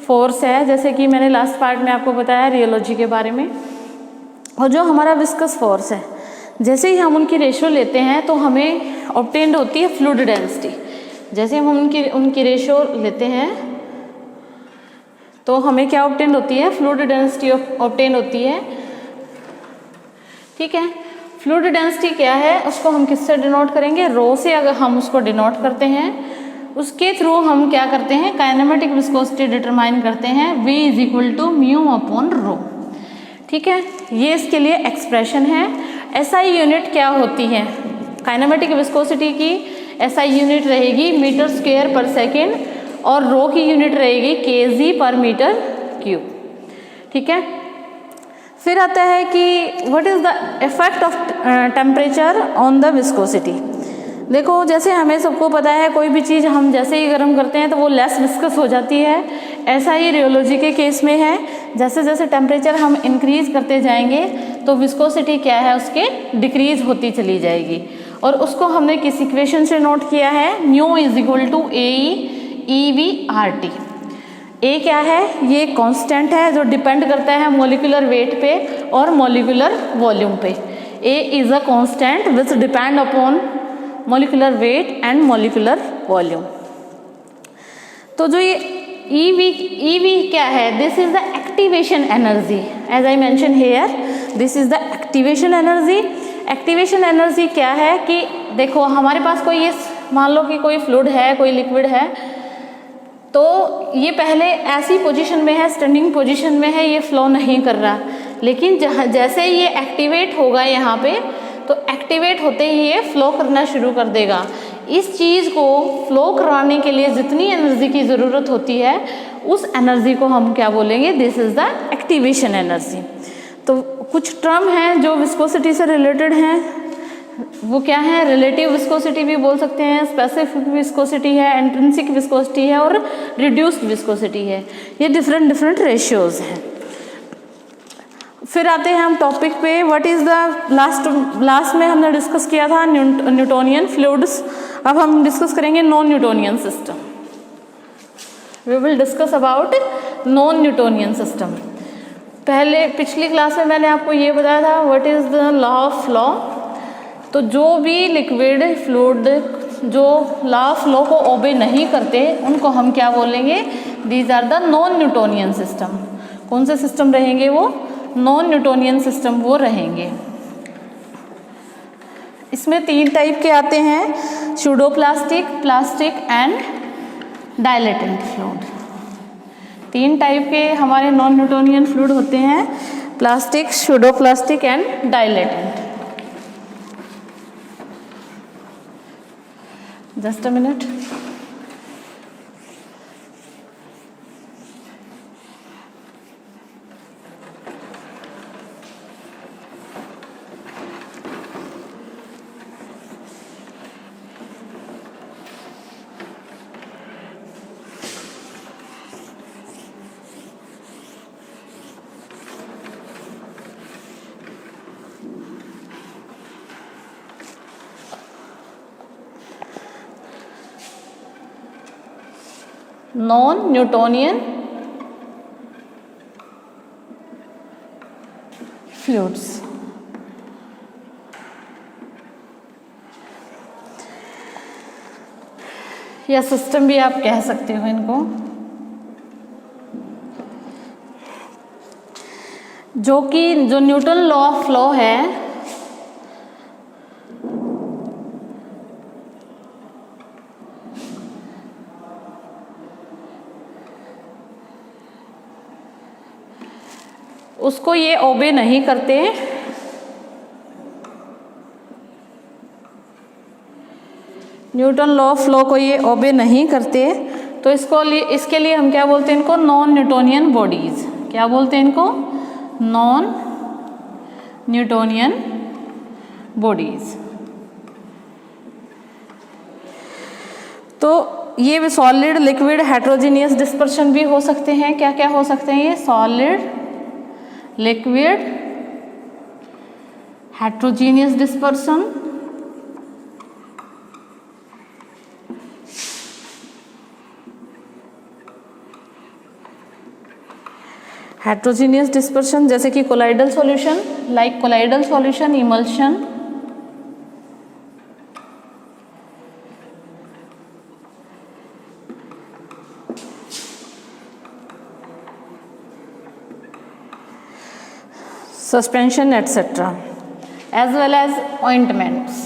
force है, जैसे कि मैंने लास्ट पार्ट में आपको बताया रियोलॉजी के बारे में, और जो हमारा विस्कस फोर्स है, जैसे ही हम उनकी रेशियो लेते हैं तो हमें ऑब्टेन्ड होती है फ्लूइड डेंसिटी। जैसे हम उनकी रेशियो लेते हैं तो हमें क्या ऑब्टेन्ड होती है, फ्लूइड डेंसिटी ऑब्टेन होती है। ठीक है, फ्लूइड डेंसिटी क्या है, उसको हम किससे डिनोट करेंगे, रो से अगर हम उसको डिनोट करते हैं, उसके थ्रू हम क्या करते हैं, काइनेमेटिक विस्कोसिटी डिटरमाइन करते हैं, V is equal to mu upon rho. ठीक है, ये इसके लिए एक्सप्रेशन है। SI यूनिट क्या होती है, काइनेमेटिक विस्कोसिटी की SI यूनिट रहेगी मीटर स्क्वायर पर सेकेंड और रो की यूनिट रहेगी kg पर मीटर क्यूब। ठीक है, फिर आता है कि what is the effect of temperature on the viscosity. देखो, जैसे हमें सबको पता है कोई भी चीज़ हम जैसे ही गर्म करते हैं तो वो लेस विस्कस हो जाती है, ऐसा ही रियोलॉजी के केस में है। जैसे जैसे टेम्परेचर हम इंक्रीज करते जाएंगे तो विस्कोसिटी क्या है उसके डिक्रीज होती चली जाएगी, और उसको हमने किस इक्वेशन से नोट किया है, mu is equal to AE/EV/RT। A क्या है, ये कांस्टेंट है जो डिपेंड करता है मॉलिक्यूलर वेट पे और मॉलिक्यूलर वॉल्यूम पे। A is a constant which depend upon molecular weight and molecular volume। तो जो ये EV क्या है, this is the activation energy, as I mentioned here, this is the activation energy activation energy क्या है कि देखो हमारे पास कोई ये मान लो कि कोई फ्लूइड है, कोई लिक्विड है, तो ये पहले ऐसी पोजीशन में है, स्टैंडिंग पोजीशन में है, ये फ्लो नहीं कर रहा, लेकिन जैसे ये एक्टिवेट होगा यहाँ पे, तो एक्टिवेट होते ही ये फ्लो करना शुरू कर देगा। इस चीज़ को फ्लो कराने के लिए जितनी एनर्जी की ज़रूरत होती है, उस एनर्जी को हम क्या बोलेंगे, this is the activation energy. तो कुछ टर्म हैं जो विस्कोसिटी से रिलेटेड हैं, वो क्या है, रिलेटिव विस्कोसिटी भी बोल सकते हैं, स्पेसिफिक विस्कोसिटी है, इंट्रिंसिक विस्कोसिटी है और रिड्यूस्ड विस्कोसिटी है। ये डिफरेंट रेशियोज हैं। फिर आते हैं हम टॉपिक पे, व्हाट इज़ द लास्ट में हमने डिस्कस किया था न्यूटोनियन फ्लूइड्स। अब हम डिस्कस करेंगे non Newtonian system. We will discuss about non Newtonian system. पहले पिछली क्लास में मैंने आपको ये बताया था what is the law of flow. तो जो भी लिक्विड फ्लूइड जो लॉ ऑफ फ्लो को ओबे नहीं करते, उनको हम क्या बोलेंगे, these are the non Newtonian system. कौन से सिस्टम रहेंगे वो, नॉन न्यूटोनियन सिस्टम वो रहेंगे। इसमें 3 टाइप के आते हैं, pseudoplastic, plastic and dilatant fluid. 3 type के हमारे नॉन न्यूटोनियन फ्लूइड होते हैं, plastic, pseudoplastic and dilatant. Just a minute. Non Newtonian fluids. या सिस्टम भी आप कह सकते हो इनको, जो न्यूटन लॉ ऑफ फ्लो है, उसको ये ओबे नहीं करते। न्यूटन लॉ ऑफ फ्लो को ये ओबे नहीं करते, तो इसके लिए हम क्या बोलते हैं, इनको नॉन न्यूटोनियन बॉडीज। क्या बोलते हैं इनको, नॉन न्यूटोनियन बॉडीज। तो ये सॉलिड, लिक्विड, हेट्रोजीनियस डिस्पर्शन भी हो सकते हैं। क्या क्या हो सकते हैं ये, solid, liquid, heterogeneous dispersion, heterogeneous dispersion जैसे कि colloidal solution, like colloidal solution, emulsion, suspension etc. as well as ointments।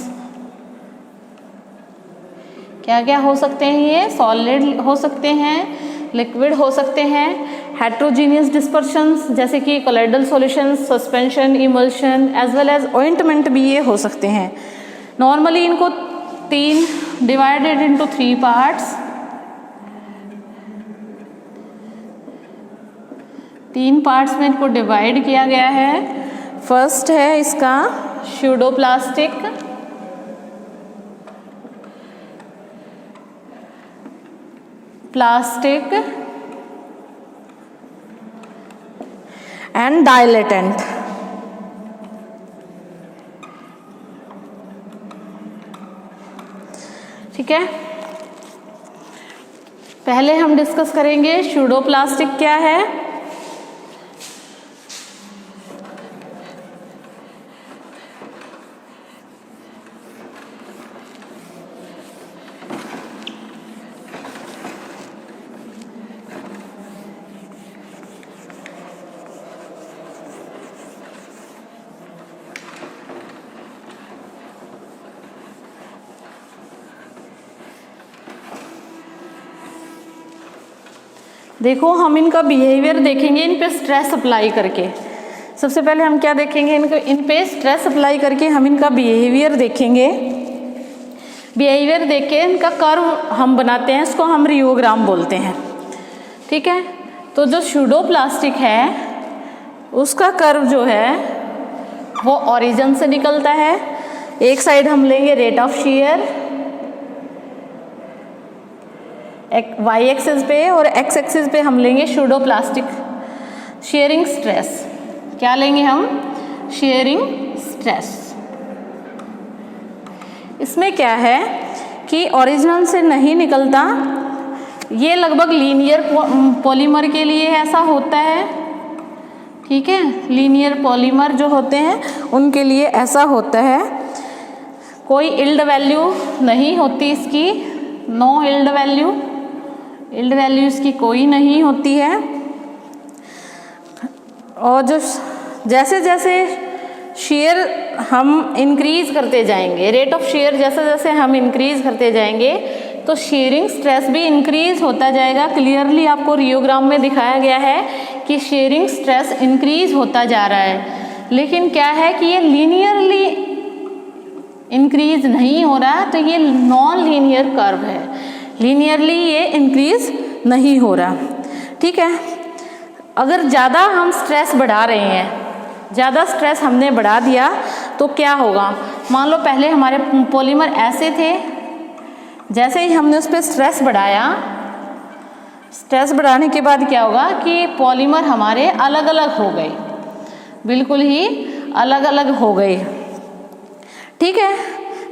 क्या क्या हो सकते हैं ये, सॉलिड हो सकते हैं, लिक्विड हो सकते हैं, हेट्रोजीनियस डिस्पर्शंस जैसे कि colloidal solution, suspension, emulsion, as well as ointment भी ये हो सकते हैं। नॉर्मली इनको डिवाइडेड इनटू 3 पार्ट्स, 3 पार्ट्स में इनको डिवाइड किया गया है। फर्स्ट है इसका स्यूडोप्लास्टिक, प्लास्टिक एंड डायलेटेंट। ठीक है, पहले हम डिस्कस करेंगे स्यूडोप्लास्टिक क्या है। देखो हम इनका बिहेवियर देखेंगे इन पे स्ट्रेस अप्लाई करके। सबसे पहले हम क्या देखेंगे, इन पे स्ट्रेस अप्लाई करके हम इनका बिहेवियर देखेंगे। बिहेवियर देख के इनका कर्व हम बनाते हैं, इसको हम रियोग्राम बोलते हैं। ठीक है, तो जो स्यूडोप्लास्टिक है उसका कर्व जो है वो ओरिजिन से निकलता है। एक साइड हम लेंगे rate of shear y axis पे, और एक्स एक्सिस पे हम लेंगे स्यूडोप्लास्टिक शेयरिंग स्ट्रेस। क्या लेंगे हम? Sharing stress. इसमें क्या है कि ओरिजिनल से नहीं निकलता, ये लगभग लीनियर पॉलीमर के लिए ऐसा होता है। ठीक है, लीनियर पॉलीमर जो होते हैं उनके लिए ऐसा होता है। कोई इल्ड वैल्यू नहीं होती इसकी, no yield value, yield value इसकी कोई नहीं होती है। और जो जैसे जैसे शेयर हम इंक्रीज करते जाएंगे, रेट ऑफ शेयर जैसे जैसे हम इंक्रीज करते जाएंगे तो शेयरिंग स्ट्रेस भी इंक्रीज होता जाएगा। क्लियरली आपको रियोग्राम में दिखाया गया है कि शेयरिंग स्ट्रेस इंक्रीज होता जा रहा है, लेकिन क्या है कि ये लीनियरली इंक्रीज नहीं हो रहा, तो ये नॉन लीनियर कर्व है, लीनियरली ये इंक्रीज नहीं हो रहा। ठीक है, अगर ज़्यादा हम स्ट्रेस बढ़ा रहे हैं, ज़्यादा स्ट्रेस हमने बढ़ा दिया तो क्या होगा? मान लो पहले हमारे पॉलीमर ऐसे थे, जैसे ही हमने उस पर स्ट्रेस बढ़ाया, स्ट्रेस बढ़ाने के बाद क्या होगा कि पॉलीमर हमारे अलग अलग हो गए, बिल्कुल ही अलग अलग हो गए। ठीक है,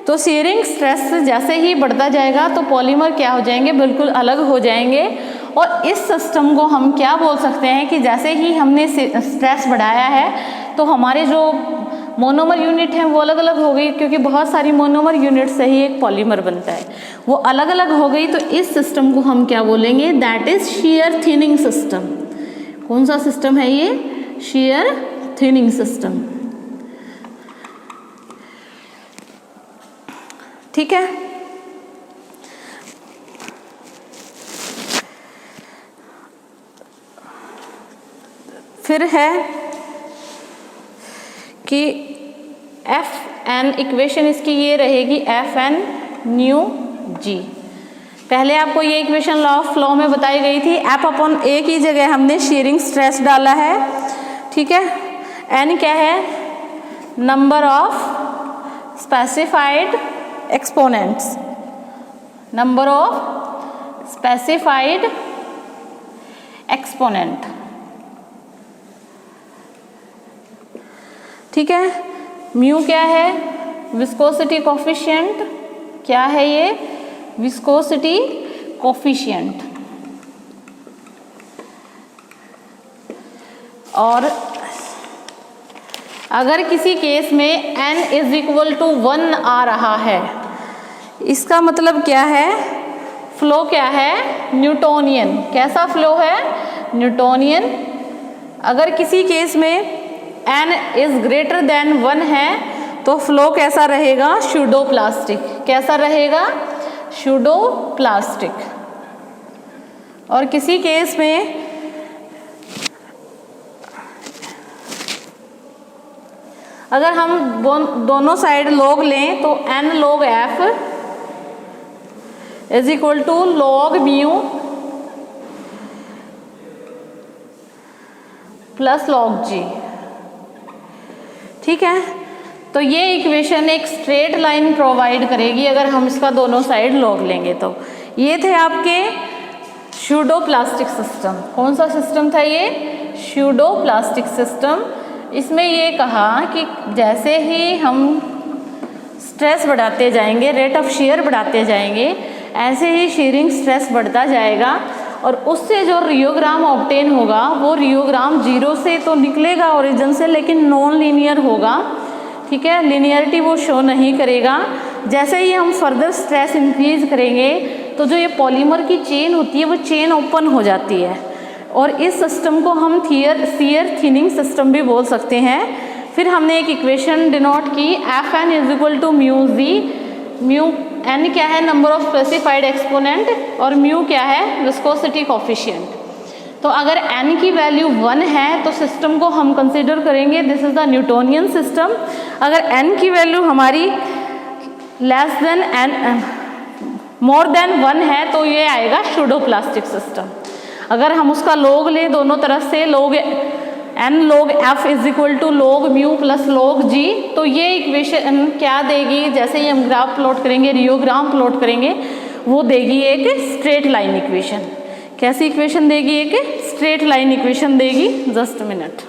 तो शेयरिंग स्ट्रेस जैसे ही बढ़ता जाएगा तो पॉलीमर क्या हो जाएंगे? बिल्कुल अलग हो जाएंगे। और इस सिस्टम को हम क्या बोल सकते हैं कि जैसे ही हमने स्ट्रेस बढ़ाया है तो हमारे जो मोनोमर यूनिट हैं वो अलग अलग हो गई, क्योंकि बहुत सारी मोनोमर यूनिट से ही एक पॉलीमर बनता है, वो अलग अलग हो गई। तो इस सिस्टम को हम क्या बोलेंगे? That is share thinning system. कौन सा सिस्टम है ये? Share thinning system. ठीक है, फिर है कि एफ एन इक्वेशन इसकी ये रहेगी, एफ एन न्यू जी। पहले आपको ये इक्वेशन लॉ ऑफ फ्लो में बताई गई थी। एफ अपॉन ए की जगह हमने शेयरिंग स्ट्रेस डाला है। ठीक है, एन क्या है? Number of specified exponents, number of specified exponent. ठीक है, म्यू क्या है? Viscosity coefficient. क्या है ये? Viscosity coefficient. और अगर किसी केस में n इज इक्वल टू 1 आ रहा है, इसका मतलब क्या है? फ्लो क्या है? न्यूटोनियन। कैसा फ्लो है? न्यूटोनियन। अगर किसी केस में n इज ग्रेटर देन 1 है तो फ्लो कैसा रहेगा? स्यूडोप्लास्टिक। कैसा रहेगा? स्यूडोप्लास्टिक। और किसी केस में अगर हम दोनों साइड लॉग लें तो n log f is equal to log mu plus log g। ठीक है, तो ये इक्वेशन एक स्ट्रेट लाइन प्रोवाइड करेगी अगर हम इसका दोनों साइड लॉग लेंगे तो। ये थे आपके स्यूडोप्लास्टिक सिस्टम। कौन सा सिस्टम था ये? Pseudoplastic system. इसमें ये कहा कि जैसे ही हम स्ट्रेस बढ़ाते जाएंगे, रेट ऑफ शेयर बढ़ाते जाएंगे, ऐसे ही शेयरिंग स्ट्रेस बढ़ता जाएगा और उससे जो रियोग्राम ऑब्टेन होगा वो रियोग्राम जीरो से तो निकलेगा ओरिजिन से, लेकिन नॉन लीनियर होगा। ठीक है, लीनियरिटी वो शो नहीं करेगा। जैसे ही हम फर्दर स्ट्रेस इंक्रीज करेंगे तो जो ये पॉलीमर की चेन होती है वो चेन ओपन हो जाती है और इस सिस्टम को हम शेयर थिनिंग सिस्टम भी बोल सकते हैं। फिर हमने एक इक्वेशन डिनोट की, f n is equal to mu g. Mu क्या है? नंबर ऑफ स्पेसिफाइड एक्सपोनेंट, और म्यू क्या है? Viscosity coefficient. तो अगर n की वैल्यू 1 है तो सिस्टम को हम कंसिडर करेंगे this is the Newtonian system. अगर n की वैल्यू हमारी लेस देन n मोर देन 1 है तो ये आएगा सूडो प्लास्टिक सिस्टम। अगर हम उसका log ले दोनों तरफ से log n log f is equal to log mu plus log g, तो ये इक्वेशन क्या देगी, जैसे ही हम ग्राफ प्लॉट करेंगे, रियोग्राम प्लॉट करेंगे, वो देगी एक स्ट्रेट लाइन इक्वेशन। कैसी इक्वेशन देगी, एक स्ट्रेट लाइन इक्वेशन देगी। Just minute.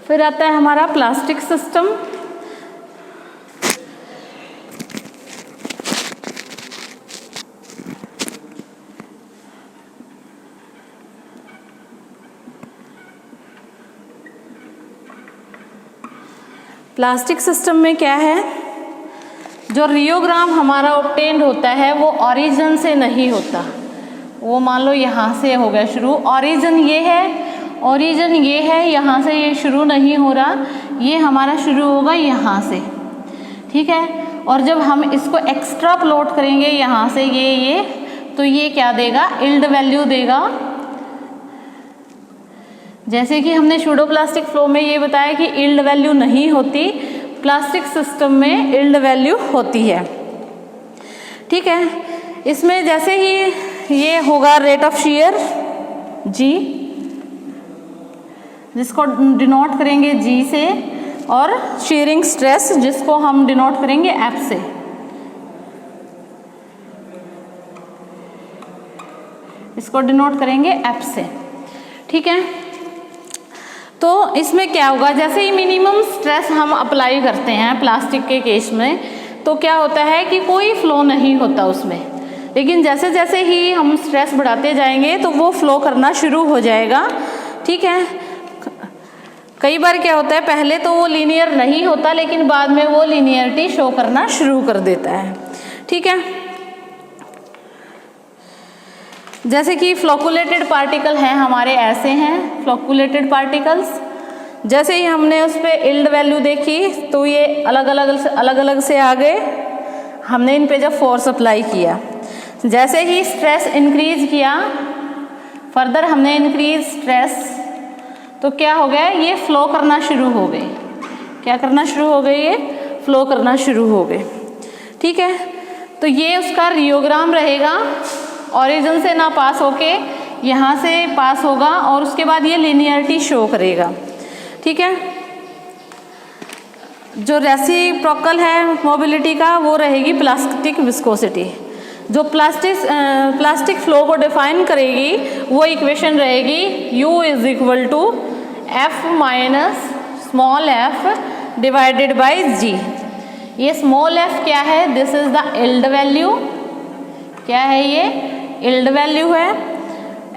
फिर आता है हमारा प्लास्टिक सिस्टम। प्लास्टिक सिस्टम में क्या है, जो रियोग्राम हमारा ऑब्टेन्ड होता है वो ओरिजिन से नहीं होता। वो मान लो यहाँ से हो गया शुरू, ओरिजिन ये है, ओरिजिन ये है, यहाँ से ये शुरू नहीं हो रहा, ये हमारा शुरू होगा यहाँ से, ठीक है। और जब हम इसको एक्स्ट्रा प्लॉट करेंगे यहाँ से ये तो ये क्या देगा, इल्ड वैल्यू देगा। जैसे कि हमने सूडो प्लास्टिक फ्लो में ये बताया कि इल्ड वैल्यू नहीं होती, प्लास्टिक सिस्टम में इल्ड वैल्यू होती है, ठीक है। इसमें जैसे ही ये होगा रेट ऑफ शेयर जी, जिसको डिनोट करेंगे G से, और शेयरिंग स्ट्रेस जिसको हम डिनोट करेंगे F से। इसको डिनोट करेंगे F से, ठीक है। तो इसमें क्या होगा, जैसे ही मिनिमम स्ट्रेस हम अप्लाई करते हैं प्लास्टिक के केस में, तो क्या होता है कि कोई फ्लो नहीं होता उसमें, लेकिन जैसे जैसे ही हम स्ट्रेस बढ़ाते जाएंगे तो वो फ्लो करना शुरू हो जाएगा, ठीक है। कई बार क्या होता है, पहले तो वो लीनियर नहीं होता, लेकिन बाद में वो लीनियरिटी शो करना शुरू कर देता है, ठीक है। जैसे कि फ्लोकुलेटेड पार्टिकल हैं हमारे, ऐसे हैं फ्लोकुलेटेड पार्टिकल्स। जैसे ही हमने उस पर इल्ड वैल्यू देखी तो ये अलग अलग से आ गए। हमने इन पे जब फोर्स अप्लाई किया, जैसे ही स्ट्रेस इंक्रीज किया, फर्दर हमने इंक्रीज स्ट्रेस, तो क्या हो गया, ये फ्लो करना शुरू हो गए। क्या करना शुरू हो गए, ये फ्लो करना शुरू हो गए, ठीक है। तो ये उसका रियोग्राम रहेगा, ओरिजिन से ना पास होके यहाँ से पास होगा, और उसके बाद ये लिनियरिटी शो करेगा, ठीक है। जो रेसिप्रोकल है मोबिलिटी का, वो रहेगी प्लास्टिक विस्कोसिटी। जो प्लास्टिक फ्लो को डिफाइन करेगी वो इक्वेशन रहेगी U is equal to F minus small f divided by G। ये स्मॉल f क्या है, this is the yield value. क्या है ये, इल्ड वैल्यू है।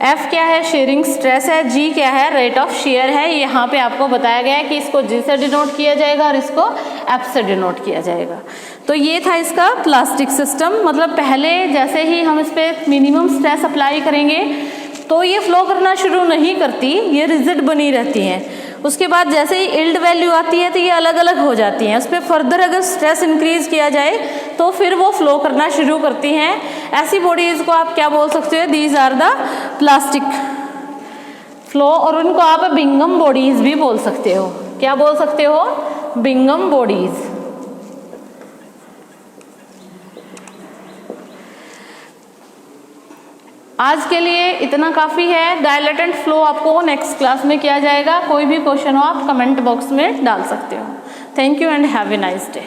F क्या है, शेयरिंग स्ट्रेस है। G क्या है, रेट ऑफ शेयर है। यहाँ पे आपको बताया गया है कि इसको G से डिनोट किया जाएगा और इसको F से डिनोट किया जाएगा। तो ये था इसका प्लास्टिक सिस्टम। मतलब पहले जैसे ही हम इस पर मिनिमम स्ट्रेस अप्लाई करेंगे तो ये फ्लो करना शुरू नहीं करती, ये रिजिड बनी रहती हैं। उसके बाद जैसे ही इल्ड वैल्यू आती है तो ये अलग अलग हो जाती हैं। उस पर फर्दर अगर स्ट्रेस इंक्रीज किया जाए तो फिर वो फ्लो करना शुरू करती हैं। ऐसी बॉडीज को आप क्या बोल सकते हो, these are the plastic flow, और उनको आप बिंगम बॉडीज भी बोल सकते हो। क्या बोल सकते हो, बिंगम बॉडीज। आज के लिए इतना काफ़ी है। डायलेटेंट फ्लो आपको नेक्स्ट क्लास में किया जाएगा। कोई भी क्वेश्चन हो आप कमेंट बॉक्स में डाल सकते हो। Thank you and have a nice day.